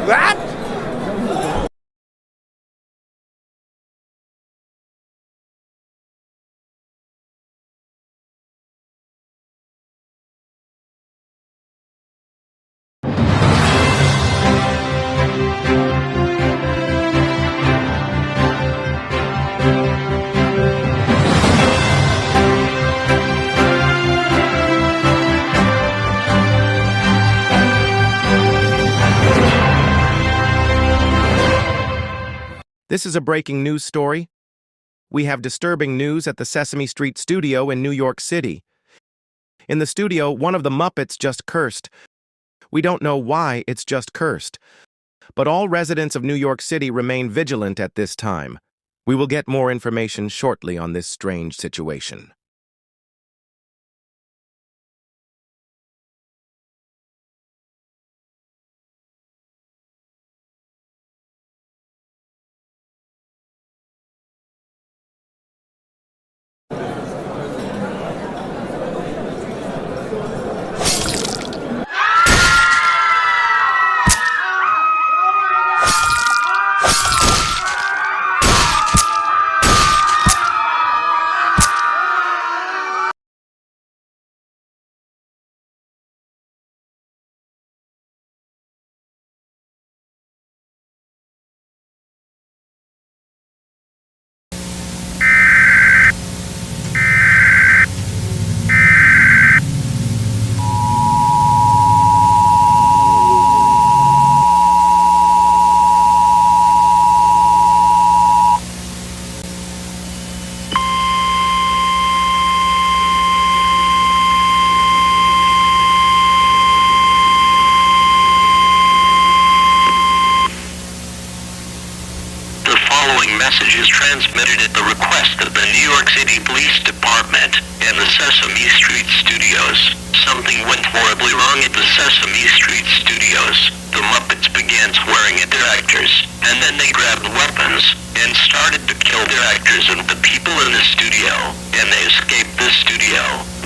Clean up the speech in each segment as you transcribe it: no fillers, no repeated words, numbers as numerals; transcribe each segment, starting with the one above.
What? This is a breaking news story. We have disturbing news at the Sesame Street studio in New York City. In the studio, one of the Muppets just cursed. We don't know why it's just cursed. But all residents of New York City remain vigilant at this time. We will get more information shortly on this strange situation. Message is transmitted at the request of the New York City Police Department and the Sesame Street Studios. Something went horribly wrong at the Sesame Street Studios. The Muppets began swearing at their actors, and then they grabbed weapons and started to kill their actors and the people in the studio, and they escaped the studio.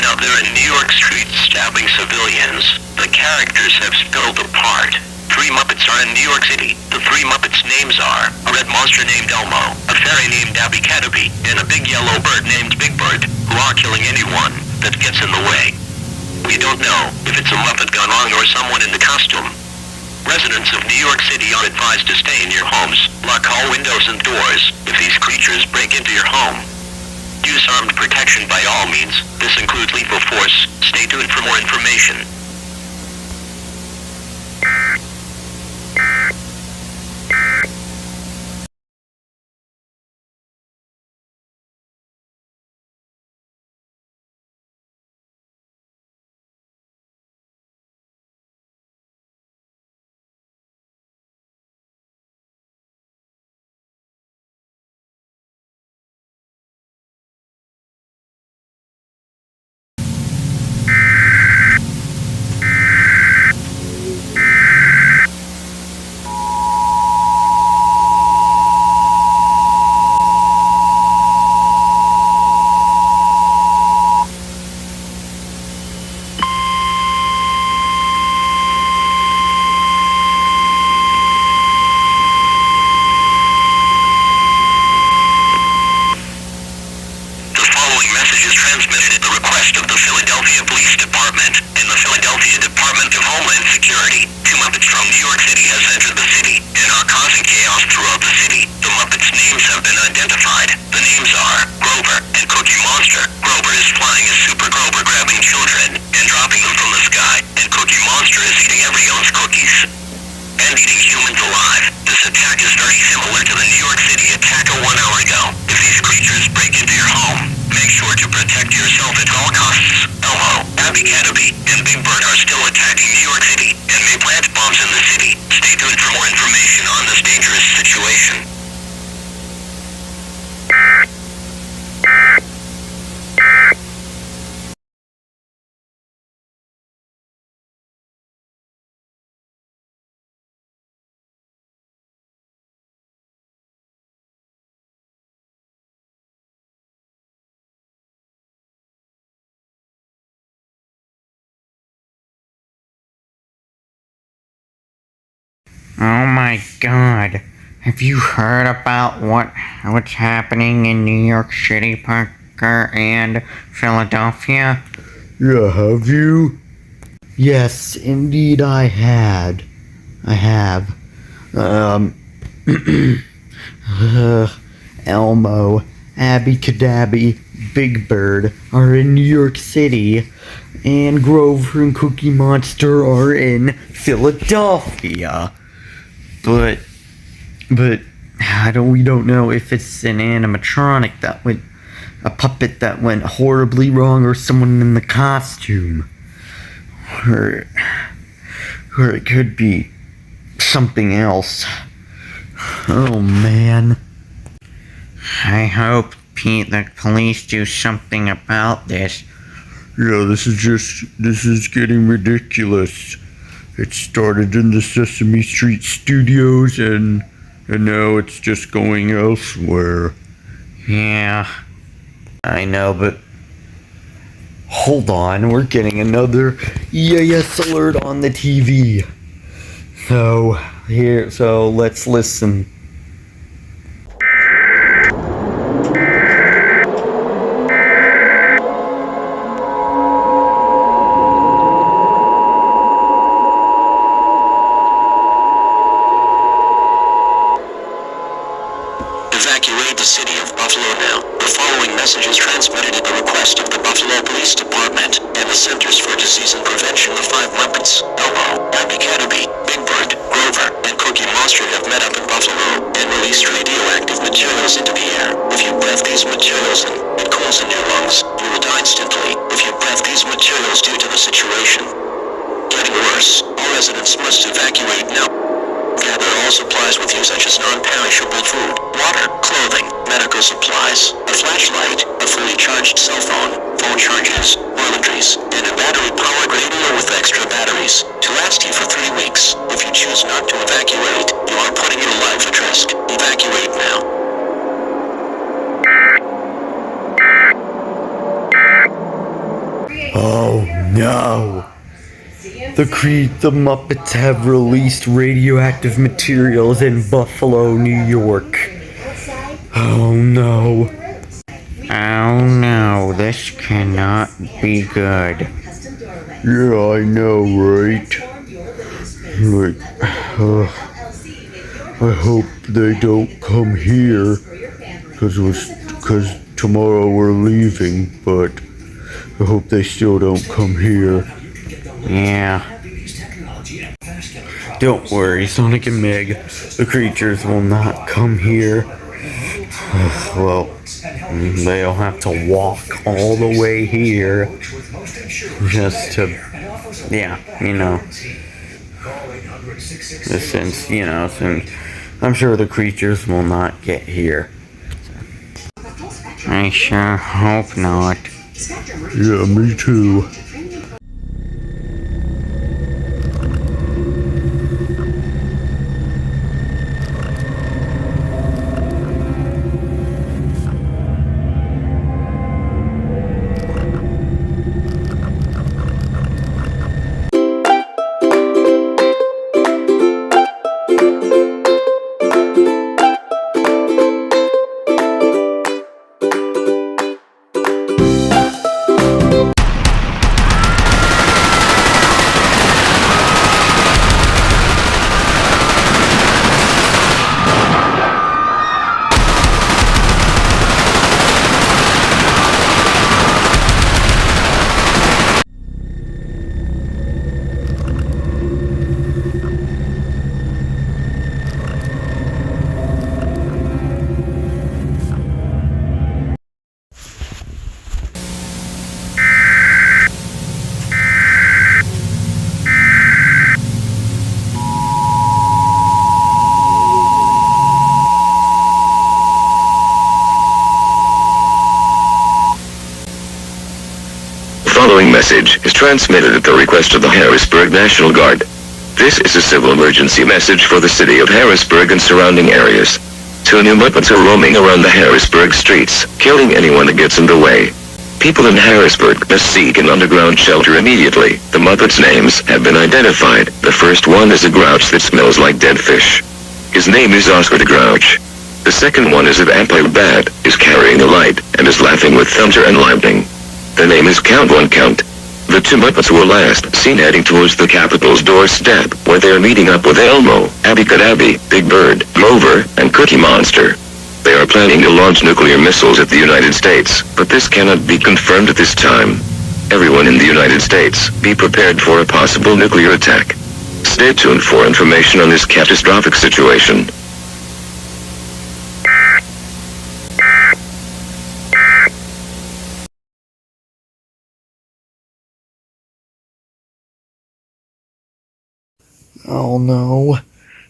Now they're in New York Street stabbing civilians. The characters have spilled apart. 3 Muppets are in New York City. The 3 Muppets' names are a red monster named Elmo, a fairy named Abby Cataby, and a big yellow bird named Big Bird, who are killing anyone that gets in the way. We don't know if it's a Muppet gone wrong or someone in the costume. Residents of New York City are advised to stay in your homes, lock all windows and doors if these creatures break into your home. Use armed protection by all means. This includes lethal force. Stay tuned for more information. Police Department and the Philadelphia Department of Homeland Security. 2 Muppets from New York City has entered the city and are causing chaos throughout the city. The Muppets' names have been identified. The names are Grover and Cookie Monster. Grover is flying as Super Grover, grabbing children and dropping them from the sky, and Cookie Monster is eating everyone's cookies and eating humans alive. This attack is very similar to the New York City attack 1 hour ago. If these creatures break into your home, make sure to protect yourself at all costs. Elmo, Abby Cataby, and Big Bird are still attacking New York City and may plant bombs in the city. Stay tuned for more information on this dangerous situation. Oh my god. Have you heard about what's happening in New York City, Parker, and Philadelphia? Yeah, have you? Yes, indeed I have. Elmo, Abby Cadabby, Big Bird are in New York City, and Grover and Cookie Monster are in Philadelphia. But we don't know if it's an animatronic a puppet that went horribly wrong, or someone in the costume, or it could be something else. Oh man. I hope, Pete, the police do something about this. Yeah, this is getting ridiculous. It started in the Sesame Street studios and now it's just going elsewhere. Yeah. I know, but hold on, we're getting another EAS alert on the TV. So let's listen. Evacuate the city of Buffalo now. The following message is transmitted at the request of the Buffalo Police Department and the Centers for Disease and Prevention. The 5 Muppets, Elmo, Abby Cadabby, Big Bird, Grover, and Cookie Monster have met up in Buffalo and released radioactive materials into the air. If you breathe these materials in, it cools in your lungs. You will die instantly if you breathe these materials due to the situation getting worse. All residents must evacuate now. Gather all supplies with you, such as non-perishable food, water, clothing, medical supplies, a flashlight, a fully charged cell phone, phone chargers, toiletries, and a battery-powered radio with extra batteries to last you for 3 weeks. If you choose not to evacuate, you are putting your life at risk. Evacuate now. Oh no! The Muppets have released radioactive materials in Buffalo, New York. Oh no. Oh no, this cannot be good. Yeah, I know, right? I hope they don't come here, cause tomorrow we're leaving, but I hope they still don't come here. Yeah. Don't worry, Sonic and Meg, the creatures will not come here. Well, they'll have to walk all the way here just to, since I'm sure the creatures will not get here. I sure hope not. Yeah, me too. following message is transmitted at the request of the Harrisburg National Guard. This is a civil emergency message for the city of Harrisburg and surrounding areas. 2 new Muppets are roaming around the Harrisburg streets, killing anyone that gets in the way. People in Harrisburg must seek an underground shelter immediately. The Muppets' names have been identified. The first one is a grouch that smells like dead fish. His name is Oscar the Grouch. The second one is a vampire bat, is carrying a light, and is laughing with thunder and lightning. The name is Count One Count. The two Muppets were last seen heading towards the Capitol's doorstep, where they are meeting up with Elmo, Abby Cadabby, Big Bird, Grover, and Cookie Monster. They are planning to launch nuclear missiles at the United States, but this cannot be confirmed at this time. Everyone in the United States, be prepared for a possible nuclear attack. Stay tuned for information on this catastrophic situation. Oh no,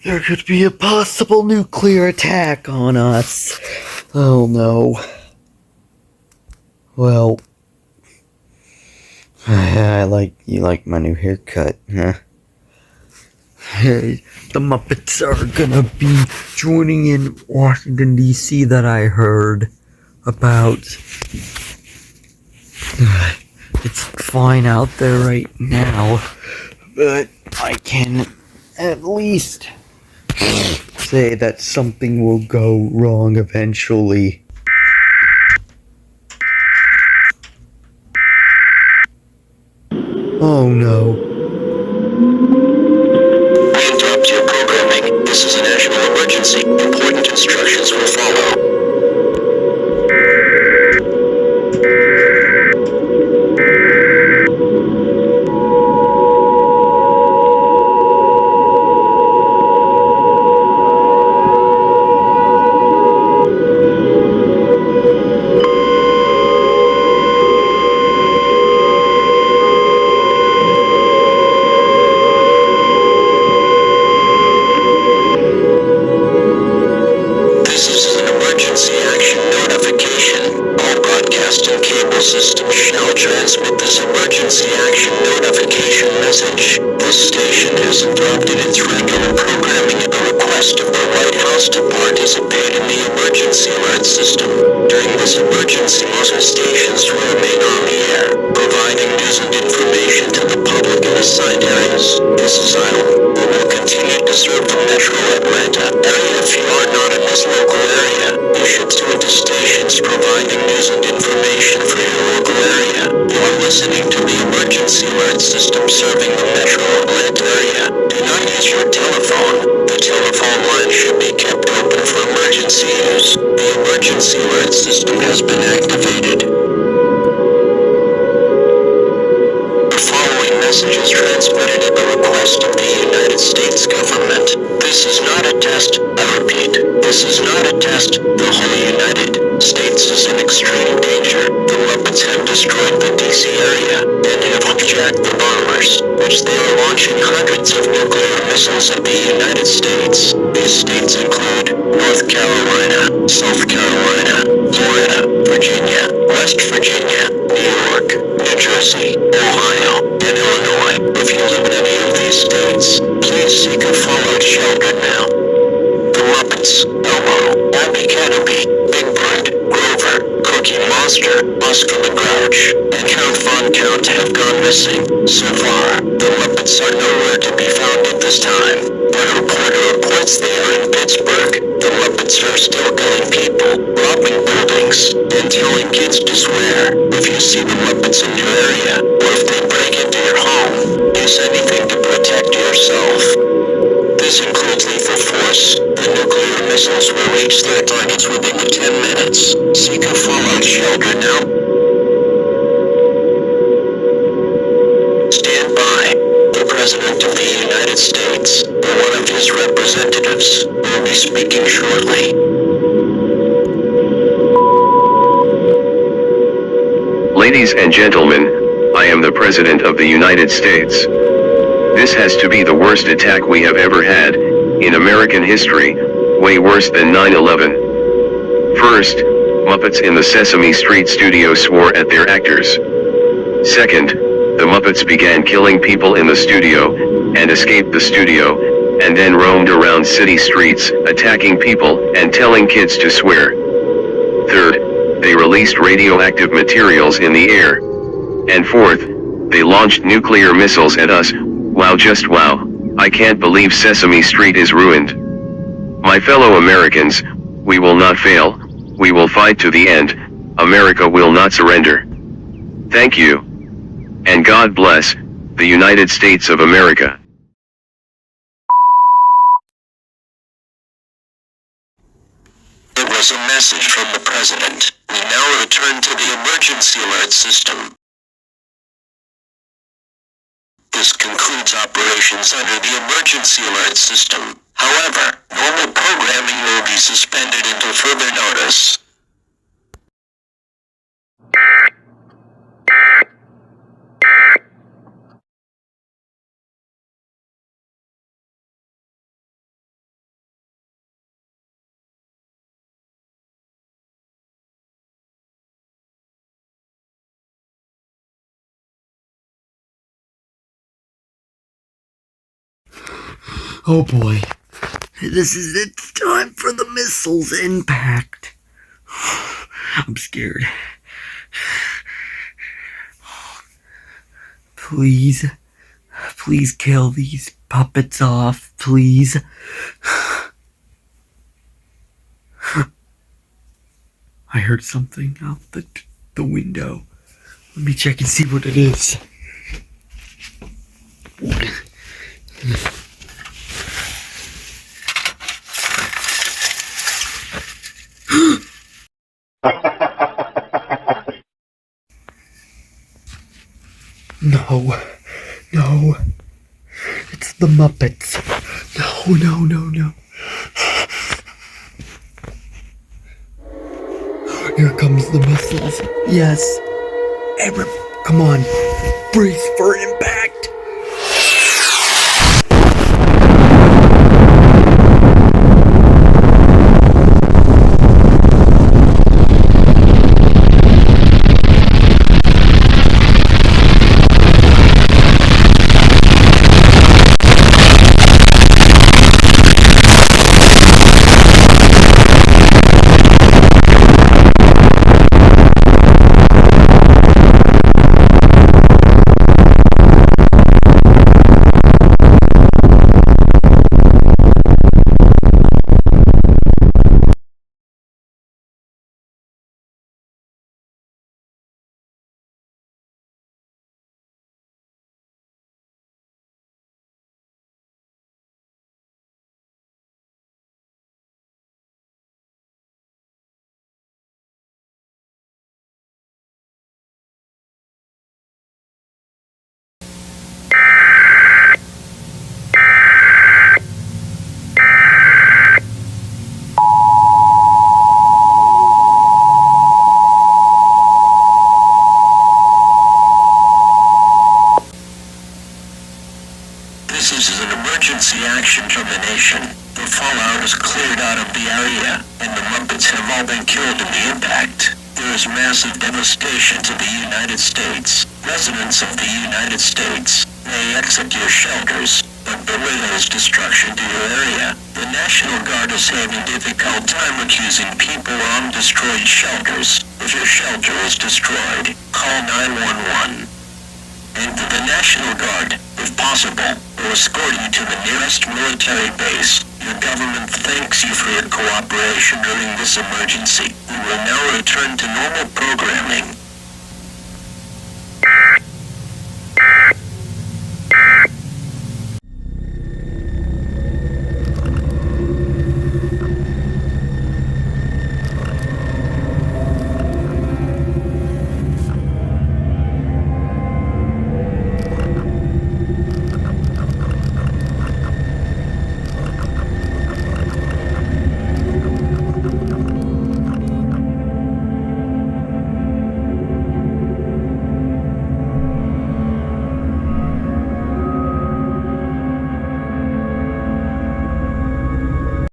there could be a possible nuclear attack on us. Oh no. Well, you like my new haircut, huh? Hey, the Muppets are gonna be joining in Washington, D.C. that I heard about. It's fine out there right now, but I can at least say that something will go wrong eventually. Oh no. We interrupt your programming. This is a national emergency. Important instructions will follow. Ladies and gentlemen, I am the President of the United States. This has to be the worst attack we have ever had, in American history, way worse than 9/11. First, Muppets in the Sesame Street studio swore at their actors. Second, the Muppets began killing people in the studio, and escaped the studio, and then roamed around city streets, attacking people, and telling kids to swear. Third, they released radioactive materials in the air. And fourth, they launched nuclear missiles at us. Wow, just wow. I can't believe Sesame Street is ruined. My fellow Americans, we will not fail, we will fight to the end, America will not surrender. Thank you. And God bless the United States of America. It was a message from the President. We now return to the emergency alert system. This concludes operations under the emergency alert system. However, normal programming will be suspended until further notice. Oh boy. This is it's time for the missiles impact. I'm scared. Please kill these puppets off, please. I heard something out the window. Let me check and see what it is. No. It's the Muppets. No. Here comes the missiles. Yes. Come on. Brace for impact. This is an emergency action termination. The fallout is cleared out of the area, and the Muppets have all been killed in the impact. There is massive devastation to the United States. Residents of the United States may exit your shelters, but beware there is destruction to your area. The National Guard is having difficult time accusing people on destroyed shelters. If your shelter is destroyed, call 911. And the National Guard, if possible, will escort you to the nearest military base. Your government thanks you for your cooperation during this emergency. We will now return to normal programming.